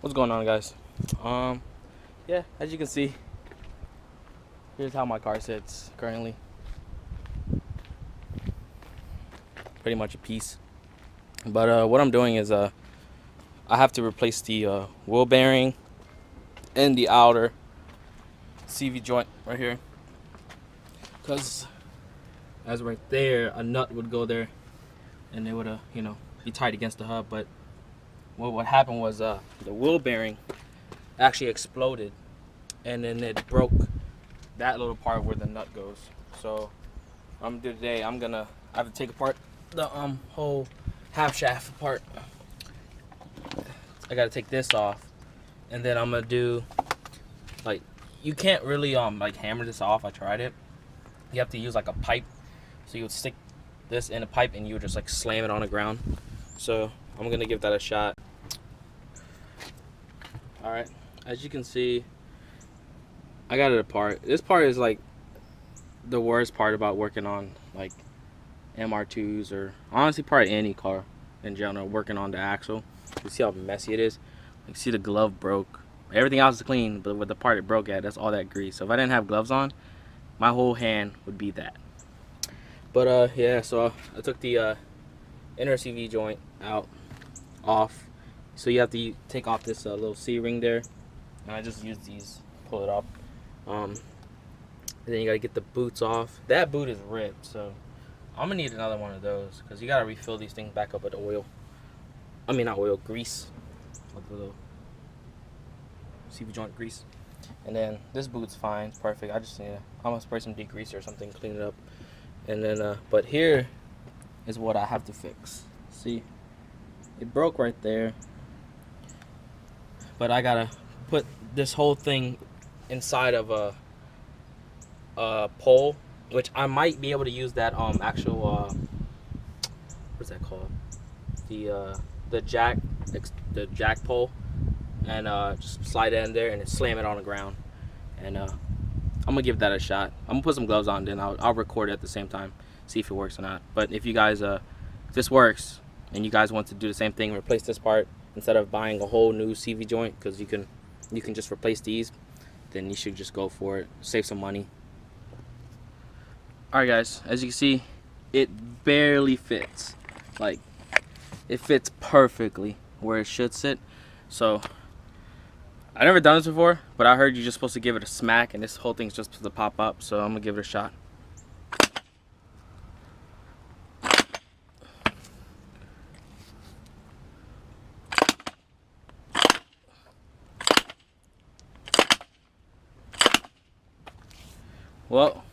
What's going on, guys? Yeah, as you can see, here's how my car sits currently. Pretty much a piece. But what I'm doing is I have to replace the wheel bearing and the outer CV joint right here, because as right there, a nut would go there and it would be tight against the hub. But what happened was the wheel bearing actually exploded, and then it broke that little part where the nut goes. So what I'm gonna do today, I have to take apart the whole half shaft apart. I gotta take this off, and then I'm gonna do, like, you can't really hammer this off. I tried it. You have to use like a pipe. So you would stick this in a pipe and you would just like slam it on the ground. So I'm gonna give that a shot. Alright, as you can see, I got it apart. This part is like the worst part about working on like MR2s, or honestly probably any car in general, working on the axle. You see how messy it is? You see the glove broke. Everything else is clean, but with the part it broke at, that's all that grease. So if I didn't have gloves on, my whole hand would be that. But yeah, so I took the inner CV joint off. So you have to take off this little C-ring there, and I just use these, pull it off. And then you gotta get the boots off. That boot is ripped, so I'm gonna need another one of those, because you gotta refill these things back up with oil. I mean, not oil, grease. With the little CV joint grease. And then this boot's fine, it's perfect. I'm gonna spray some degreaser or something, clean it up. And then but here is what I have to fix. See, it broke right there, but I gotta put this whole thing inside of a pole, which I might be able to use that actual what's that called, the jack pole, and just slide it in there and then slam it on the ground. And I'm gonna give that a shot. I'm gonna put some gloves on, then I'll record it at the same time, see if it works or not. But if you guys if this works and you guys want to do the same thing, replace this part instead of buying a whole new CV joint, because you can just replace these, then you should just go for it. Save some money. Alright guys, as you can see, it barely fits. Like, it fits perfectly where it should sit. So I've never done this before, but I heard you're just supposed to give it a smack, and this whole thing's just supposed to pop up. So I'm gonna give it a shot. Well,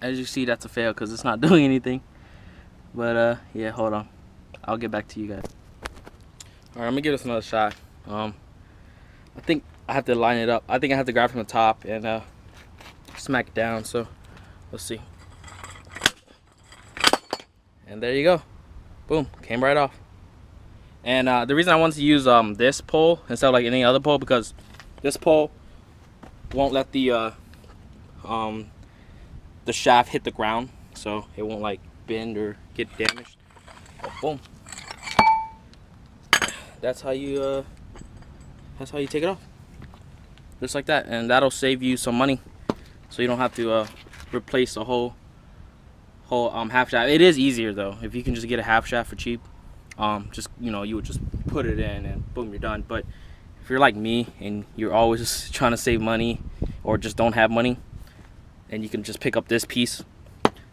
as you see, that's a fail because it's not doing anything. But yeah, hold on, I'll get back to you guys. All right, I'm gonna give this another shot. I think I have to line it up. I think I have to grab from the top and smack it down. So let's see. And there you go. Boom, came right off. And the reason I wanted to use this pole instead of like any other pole, because this pole won't let the shaft hit the ground, so it won't like bend or get damaged. But boom. That's how you take it off, just like that, and that'll save you some money, so you don't have to replace a whole half shaft. It is easier though if you can just get a half shaft for cheap. Just you would just put it in and boom, you're done. But if you're like me and you're always trying to save money or just don't have money, and you can just pick up this piece,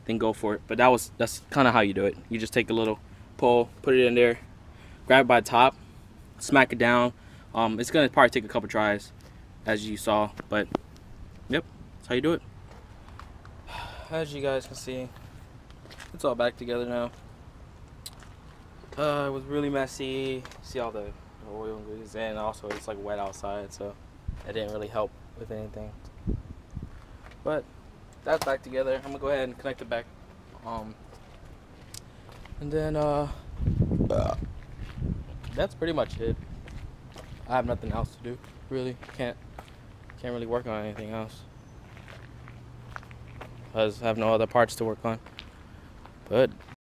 then go for it. But that's kind of how you do it. You just take a little pole, put it in there, grab it by the top, smack it down. It's gonna probably take a couple tries, as you saw, but yep, that's how you do it. As you guys can see, it's all back together now. It was really messy. See all the oil and grease, and also it's like wet outside, so it didn't really help with anything. But that's back together. I'm gonna go ahead and connect it back. And then that's pretty much it. I have nothing else to do, really. Can't really work on anything else, because I have no other parts to work on. But